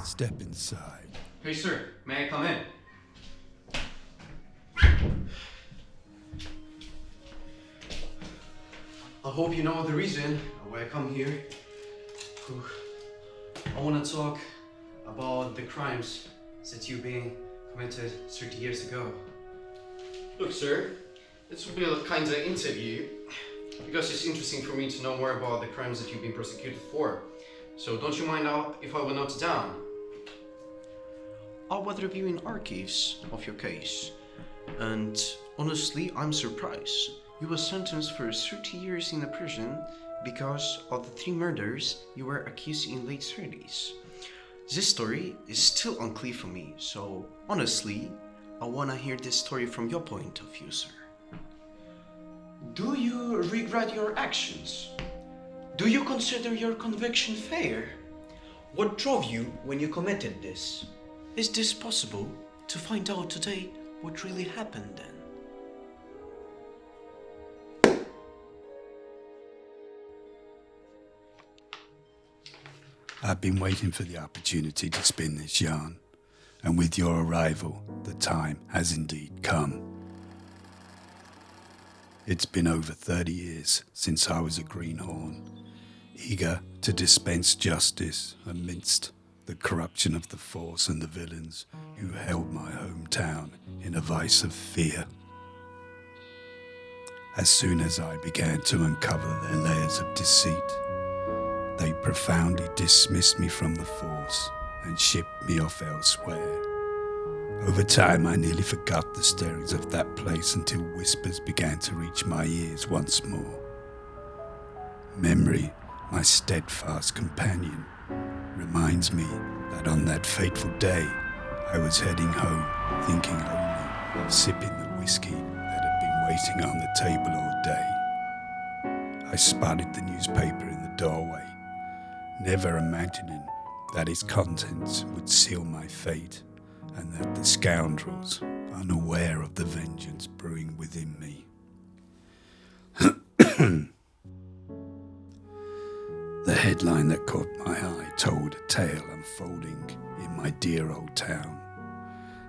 Step inside. Hey sir, may I come in? I hope you know the reason why I come here. I want to talk about the crimes that you've been committed 30 years ago. Look sir, this will be a kind of interview because it's interesting for me to know more about the crimes that you've been prosecuted for. So don't you mind if I will note it down? I was reviewing archives of your case, and honestly, I'm surprised. You were sentenced for 30 years in the prison because of the 3 murders you were accused in late 30s. This story is still unclear for me, so honestly, I want to hear this story from your point of view, sir. Do you regret your actions? Do you consider your conviction fair? What drove you when you committed this? Is this possible to find out today what really happened then? I've been waiting for the opportunity to spin this yarn, and with your arrival, the time has indeed come. It's been over 30 years since I was a greenhorn, eager to dispense justice amidst the corruption of the force and the villains who held my hometown in a vice of fear. As soon as I began to uncover their layers of deceit, they profoundly dismissed me from the force and shipped me off elsewhere. Over time, I nearly forgot the stirrings of that place until whispers began to reach my ears once more. Memory, my steadfast companion, reminds me that on that fateful day, I was heading home, thinking only of sipping the whiskey that had been waiting on the table all day. I spotted the newspaper in the doorway, never imagining that its contents would seal my fate, and that the scoundrels, unaware of the vengeance brewing within me. The headline that caught my eye told a tale unfolding in my dear old town.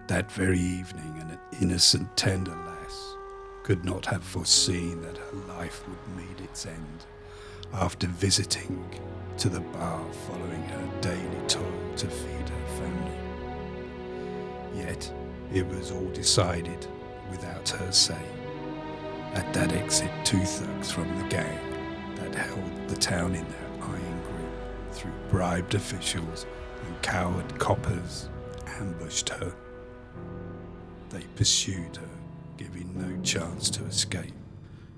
That very evening, an innocent, tender lass could not have foreseen that her life would meet its end after visiting to the bar following her daily toil to feed her family. Yet it was all decided without her say. At that exit, 2 thugs from the gang that held the town in their iron grip through bribed officials and coward coppers ambushed her. They pursued her, giving no chance to escape.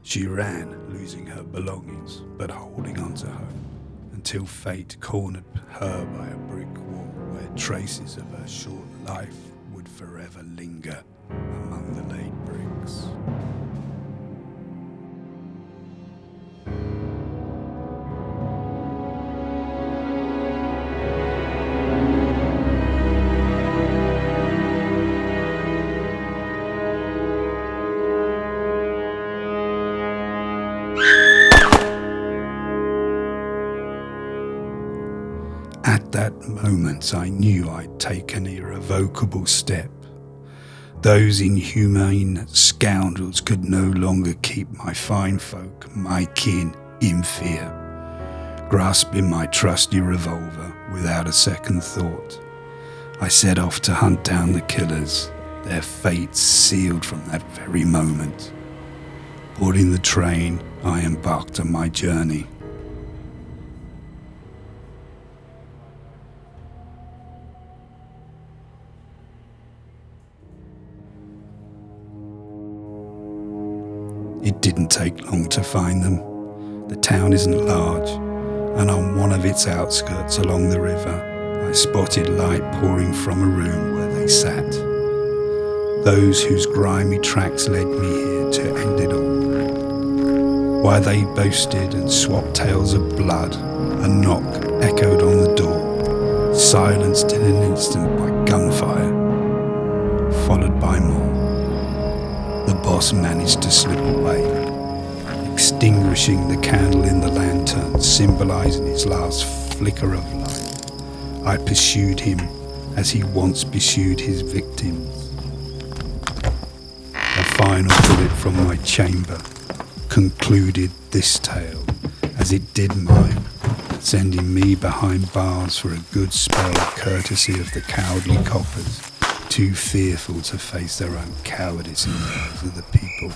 She ran, losing her belongings, but holding on to home, until fate cornered her by a brick wall where traces of her short life would forever linger among the laid bricks. At that moment, I knew I'd taken an irrevocable step. Those inhumane scoundrels could no longer keep my fine folk, my kin, in fear. Grasping my trusty revolver without a second thought, I set off to hunt down the killers, their fates sealed from that very moment. Boarding the train, I embarked on my journey. It didn't take long to find them. The town isn't large, and on one of its outskirts along the river, I spotted light pouring from a room where they sat. Those whose grimy tracks led me here to end it all. While they boasted and swapped tales of blood, a knock echoed on the door, silenced in an instant by gunfire, followed by more. The boss managed to slip away, extinguishing the candle in the lantern, symbolizing his last flicker of light. I pursued him as he once pursued his victims. A final bullet from my chamber concluded this tale, as it did mine, sending me behind bars for a good spell courtesy of the cowardly coppers, too fearful to face their own cowardice in the eyes of the people.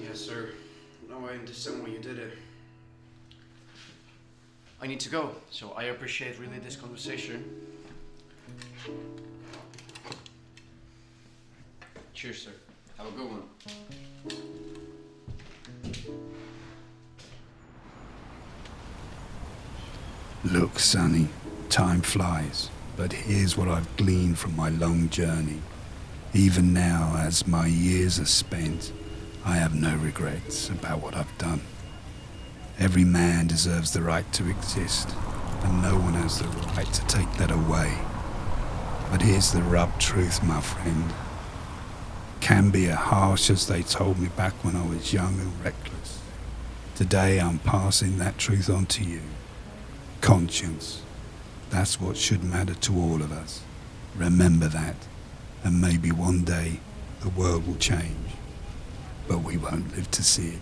Yes, sir. No, I understand why you did it. I need to go, so I appreciate really this conversation. Cheers, sir. Have a good one. Look, Sonny, time flies, but here's what I've gleaned from my long journey. Even now, as my years are spent, I have no regrets about what I've done. Every man deserves the right to exist, and no one has the right to take that away. But here's the rub truth, my friend. Can be as harsh as they told me back when I was young and reckless. Today I'm passing that truth on to you. Conscience. That's what should matter to all of us. Remember that, and maybe one day the world will change, but we won't live to see it.